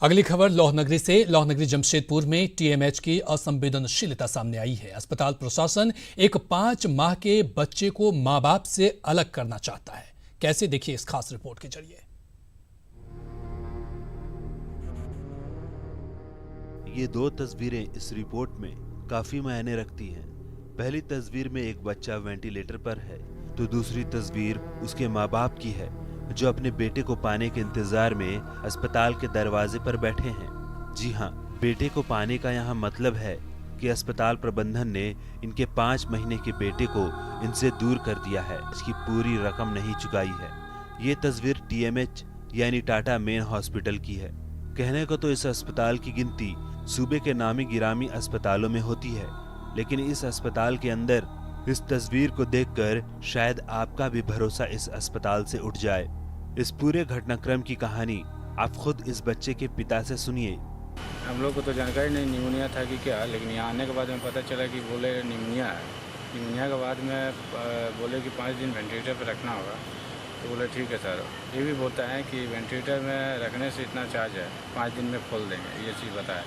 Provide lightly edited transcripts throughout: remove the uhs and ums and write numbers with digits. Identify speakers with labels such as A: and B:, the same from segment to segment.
A: अगली खबर लौहनगरी से। लौहनगरी जमशेदपुर में टीएमएच की असंवेदनशीलता सामने आई है। अस्पताल प्रशासन एक 5 माह के बच्चे को मां बाप से अलग करना चाहता है। कैसे, देखिए इस खास रिपोर्ट के जरिए।
B: ये दो तस्वीरें इस रिपोर्ट में काफी मायने रखती हैं। पहली तस्वीर में एक बच्चा वेंटिलेटर पर है, तो दूसरी तस्वीर उसके माँ बाप की है, जो अपने बेटे को पाने के इंतजार में अस्पताल के दरवाजे पर बैठे हैं। जी हाँ, बेटे को पाने का यहाँ मतलब है कि अस्पताल प्रबंधन ने इनके 5 महीने के बेटे को इनसे दूर कर दिया है। इसकी पूरी रकम नहीं चुकाई है। ये तस्वीर टीएमएच यानी टाटा मेन हॉस्पिटल की है। कहने को तो इस अस्पताल की गिनती सूबे के नामी गिरामी अस्पतालों में होती है, लेकिन इस अस्पताल के अंदर इस तस्वीर को देखकर शायद आपका भी भरोसा इस अस्पताल से उठ जाए। इस पूरे घटनाक्रम की कहानी आप खुद इस बच्चे के पिता से सुनिए।
C: हम लोग को तो जानकारी नहीं निमोनिया था कि क्या, लेकिन यहाँ आने के बाद में पता चला कि बोले निमोनिया है। निमोनिया के बाद में बोले कि 5 दिन वेंटिलेटर पर रखना होगा। तो बोले ठीक है सर। ये भी बोलता है कि वेंटिलेटर में रखने से इतना चार्ज है, 5 दिन में खोल देंगे, ये चीज़ बताया।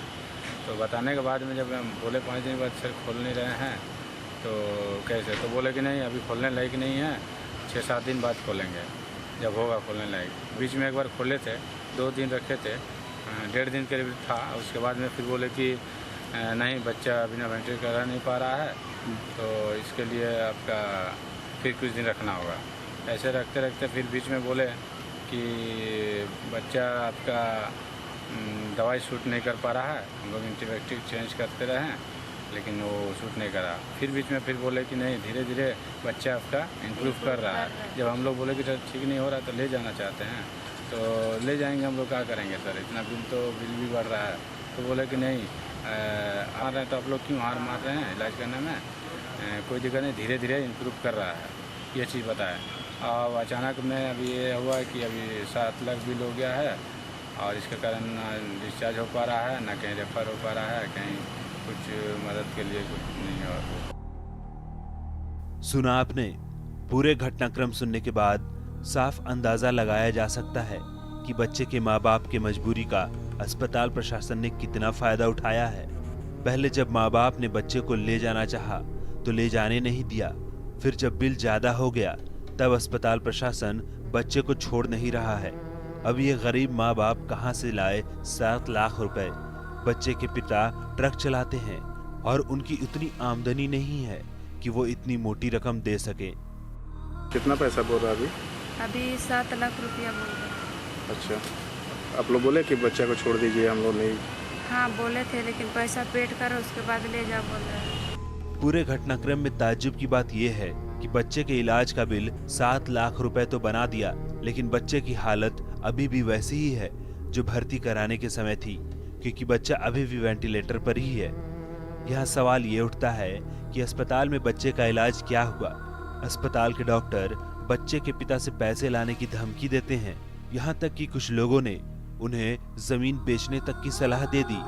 C: तो बताने के बाद में जब हम बोले 5 दिन बाद सर खोल नहीं रहे हैं, तो कैसे, तो बोले कि नहीं अभी खोलने लायक नहीं है, 6-7 दिन बाद खोलेंगे, जब होगा खोलने लायक। बीच में एक बार खोले थे, 2 दिन रखे थे, 1.5 दिन करीब था। उसके बाद में फिर बोले कि नहीं बच्चा बिना वेंटिलेटर रह नहीं पा रहा है, तो इसके लिए आपका फिर कुछ दिन रखना होगा। ऐसे रखते रखते फिर बीच में बोले कि बच्चा आपका दवाई शूट नहीं कर पा रहा है, हम लोग एंटीबायोटिक चेंज करते रहे हैं, लेकिन वो शूट नहीं करा। फिर बीच में फिर बोले कि नहीं धीरे धीरे बच्चा आपका इम्प्रूव कर रहा है। जब हम लोग बोले कि सर ठीक नहीं हो रहा तो ले जाना चाहते हैं, तो ले जाएंगे। हम लोग क्या करेंगे सर, इतना बिल भी बढ़ रहा है। तो बोले कि नहीं आ रहे हैं तो आप लोग क्यों हार मार रहे हैं इलाज करने में, कोई दिक्कत नहीं, धीरे धीरे इम्प्रूव कर रहा है, ये चीज़ बताया। अब अचानक में अभी ये हुआ कि अभी 7 लाख बिल हो गया है, और इसके कारण ना डिस्चार्ज हो पा रहा है, ना कहीं रेफर हो पा रहा है, कहीं कुछ मदद के लिए कुछ नहीं हो।
B: सुना आपने। पूरे घटनाक्रम सुनने के बाद साफ अंदाजा लगाया जा सकता है कि बच्चे के माँ बाप के मजबूरी का अस्पताल प्रशासन ने कितना फायदा उठाया है। पहले जब माँ बाप ने बच्चे को ले जाना चाहा तो ले जाने नहीं दिया। फिर जब बिल ज्यादा हो गया तब अस्पताल प्रशासन बच्चे को छोड़ नहीं रहा है। अब ये गरीब माँ बाप कहाँ से लाए 7 लाख रुपए। बच्चे के पिता ट्रक चलाते हैं और उनकी इतनी आमदनी नहीं है कि वो इतनी मोटी रकम दे सके।
D: कितना पैसा बोल रहा है
E: अभी 7 लाख रुपया बोल रहे हैं।
D: अच्छा, आप लोग बोले कि बच्चा को छोड़ दीजिए, हम लोग नहीं।
E: हाँ बोले थे, लेकिन पैसा पेड करो उसके बाद ले जाओ बोल रहे हैं।
B: पूरे घटनाक्रम में ताज्जुब की बात यह है कि बच्चे के इलाज का बिल 7 लाख रुपए तो बना दिया, लेकिन बच्चे की हालत अभी भी वैसी ही है जो भर्ती कराने के समय थी, क्योंकि बच्चा अभी भी वेंटिलेटर पर ही है। यहाँ सवाल ये उठता है कि अस्पताल में बच्चे का इलाज क्या हुआ। अस्पताल के डॉक्टर बच्चे के पिता से पैसे लाने की धमकी देते हैं। यहाँ तक कि कुछ लोगों ने उन्हें जमीन बेचने तक की सलाह दे दी।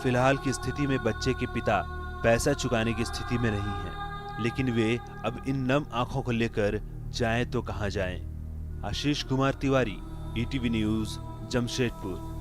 B: फिलहाल की स्थिति में बच्चे के पिता पैसा चुकाने की स्थिति में नहीं है, लेकिन वे अब इन नम आंखों को लेकर जाएं तो कहां जाएं। Ashish Kumar Tiwari, ETV news, Jamshedpur.